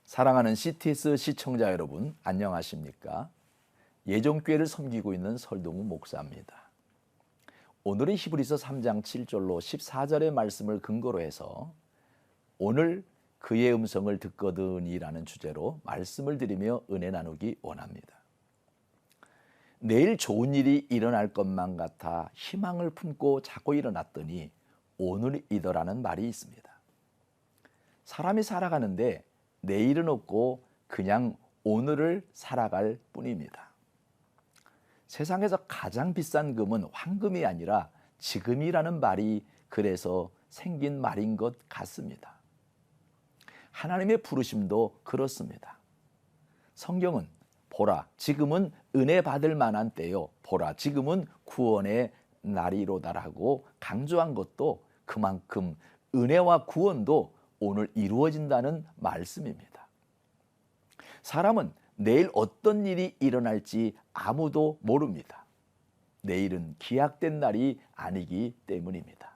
사랑하는 CTS 시청자 여러분, 안녕하십니까? 예정교회를 섬기고 있는 설동우 목사입니다. 오늘은 히브리서 3장 7절로 14절의 말씀을 근거로 해서 오늘 그의 음성을 듣거든이라는 주제로 말씀을 드리며 은혜 나누기 원합니다. 내일 좋은 일이 일어날 것만 같아 희망을 품고 자고 일어났더니 오늘이더라는 말이 있습니다. 사람이 살아가는데 내일은 없고 그냥 오늘을 살아갈 뿐입니다. 세상에서 가장 비싼 금은 황금이 아니라 지금이라는 말이 그래서 생긴 말인 것 같습니다. 하나님의 부르심도 그렇습니다. 성경은 보라, 지금은 은혜 받을 만한 때요. 보라, 지금은 구원의 날이로다라고 강조한 것도 그만큼 은혜와 구원도 오늘 이루어진다는 말씀입니다. 사람은 내일 어떤 일이 일어날지 아무도 모릅니다. 내일은 기약된 날이 아니기 때문입니다.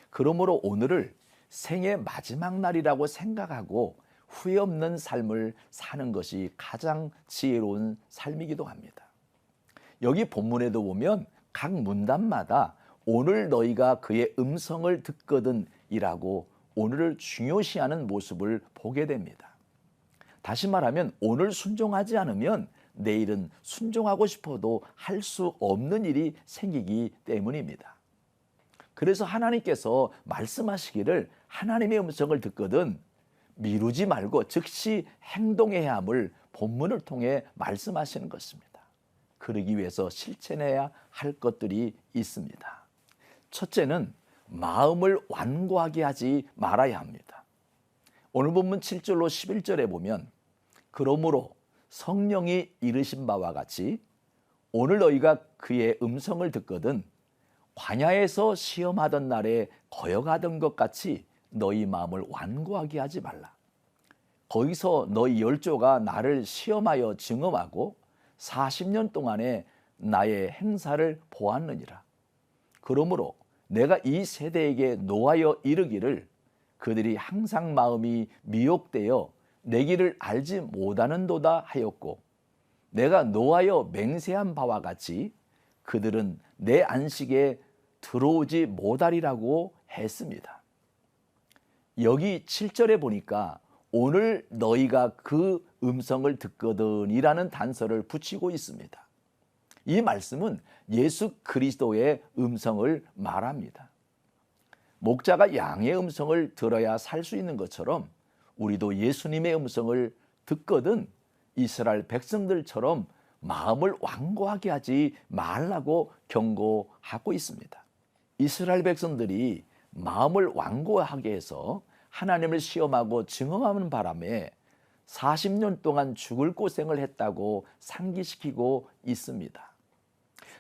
그러므로 오늘을 생의 마지막 날이라고 생각하고 후회 없는 삶을 사는 것이 가장 지혜로운 삶이기도 합니다. 여기 본문에도 보면 각 문단마다 오늘 너희가 그의 음성을 듣거든 이라고 오늘을 중요시하는 모습을 보게 됩니다. 다시 말하면 오늘 순종하지 않으면 내일은 순종하고 싶어도 할 수 없는 일이 생기기 때문입니다. 그래서 하나님께서 말씀하시기를 하나님의 음성을 듣거든 미루지 말고 즉시 행동해야 함을 본문을 통해 말씀하시는 것입니다. 그러기 위해서 실천해야 할 것들이 있습니다. 첫째는 마음을 완고하게 하지 말아야 합니다. 오늘 본문 7절로 11절에 보면 그러므로 성령이 이르신 바와 같이 오늘 너희가 그의 음성을 듣거든 광야에서 시험하던 날에 거역하던 것 같이 너희 마음을 완고하게 하지 말라. 거기서 너희 열조가 나를 시험하여 증언하고 40년 동안에 나의 행사를 보았느니라. 그러므로 내가 이 세대에게 노하여 이르기를 그들이 항상 마음이 미혹되어 내 길을 알지 못하는도다 하였고 내가 노하여 맹세한 바와 같이 그들은 내 안식에 들어오지 못하리라고 했습니다. 여기 7절에 보니까 오늘 너희가 그 음성을 듣거든 이라는 단서를 붙이고 있습니다. 이 말씀은 예수 그리스도의 음성을 말합니다. 목자가 양의 음성을 들어야 살 수 있는 것처럼 우리도 예수님의 음성을 듣거든 이스라엘 백성들처럼 마음을 완고하게 하지 말라고 경고하고 있습니다. 이스라엘 백성들이 마음을 완고하게 해서 하나님을 시험하고 증언하는 바람에 40년 동안 죽을 고생을 했다고 상기시키고 있습니다.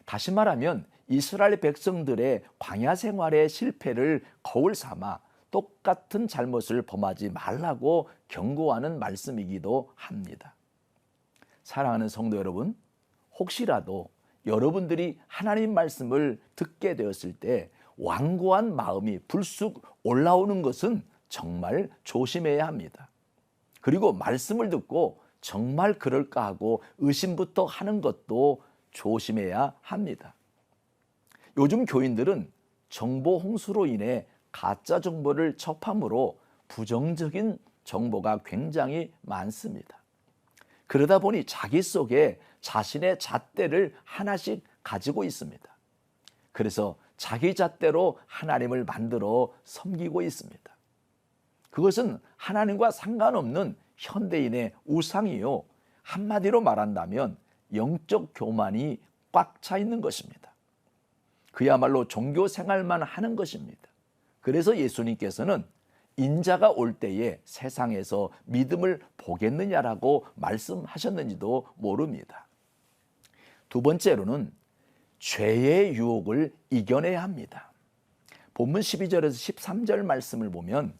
다시 말하면 이스라엘 백성들의 광야 생활의 실패를 거울 삼아 똑같은 잘못을 범하지 말라고 경고하는 말씀이기도 합니다. 사랑하는 성도 여러분, 혹시라도 여러분들이 하나님 말씀을 듣게 되었을 때 완고한 마음이 불쑥 올라오는 것은 정말 조심해야 합니다. 그리고 말씀을 듣고 정말 그럴까 하고 의심부터 하는 것도 조심해야 합니다. 요즘 교인들은 정보 홍수로 인해 가짜 정보를 접함으로 부정적인 정보가 굉장히 많습니다. 그러다 보니 자기 속에 자신의 잣대를 하나씩 가지고 있습니다. 그래서 자기 잣대로 하나님을 만들어 섬기고 있습니다. 그것은 하나님과 상관없는 현대인의 우상이요. 한마디로 말한다면 영적 교만이 꽉 차 있는 것입니다. 그야말로 종교 생활만 하는 것입니다. 그래서 예수님께서는 인자가 올 때에 세상에서 믿음을 보겠느냐라고 말씀하셨는지도 모릅니다. 두 번째로는 죄의 유혹을 이겨내야 합니다. 본문 12절에서 13절 말씀을 보면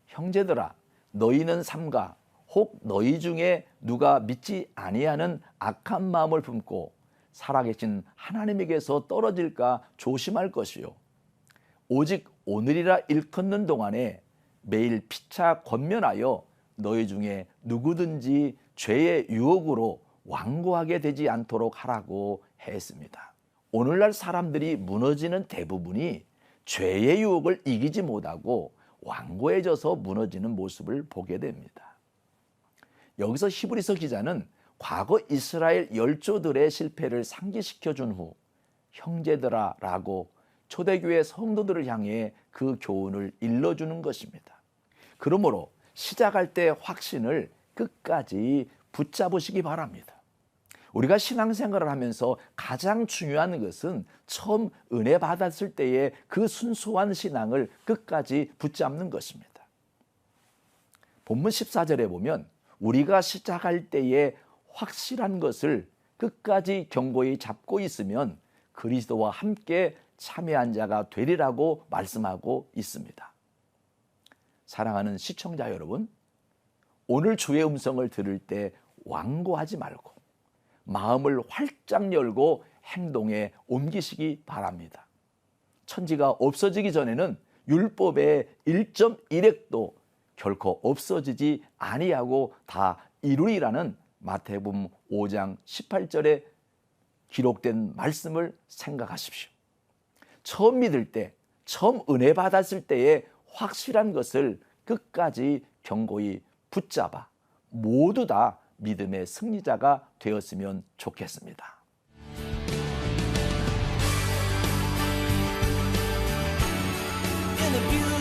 형제들아 너희는 삼가 혹 너희 중에 누가 믿지 아니하는 악한 마음을 품고 살아계신 하나님에게서 떨어질까 조심할 것이요 오직 오늘이라 일컫는 동안에 매일 피차 권면하여 너희 중에 누구든지 죄의 유혹으로 완고하게 되지 않도록 하라고 했습니다. 오늘날 사람들이 무너지는 대부분이 죄의 유혹을 이기지 못하고 완고해져서 무너지는 모습을 보게 됩니다. 여기서 히브리서 기자는 과거 이스라엘 열조들의 실패를 상기시켜 준 후 형제들아 라고 초대교회 성도들을 향해 그 교훈을 일러주는 것입니다. 그러므로 시작할 때 확신을 끝까지 붙잡으시기 바랍니다. 우리가 신앙생활을 하면서 가장 중요한 것은 처음 은혜 받았을 때의 그 순수한 신앙을 끝까지 붙잡는 것입니다. 본문 14절에 보면 우리가 시작할 때에 확실한 것을 끝까지 견고히 잡고 있으면 그리스도와 함께 참여한 자가 되리라고 말씀하고 있습니다. 사랑하는 시청자 여러분, 오늘 주의 음성을 들을 때 완고하지 말고 마음을 활짝 열고 행동에 옮기시기 바랍니다. 천지가 없어지기 전에는 율법의 1.1획도 결코 없어지지 아니하고 다 이루리라는 마태복음 5장 18절에 기록된 말씀을 생각하십시오. 처음 믿을 때, 처음 은혜 받았을 때의 확실한 것을 끝까지 견고히 붙잡아 모두 다 믿음의 승리자가 되었으면 좋겠습니다. In a beautiful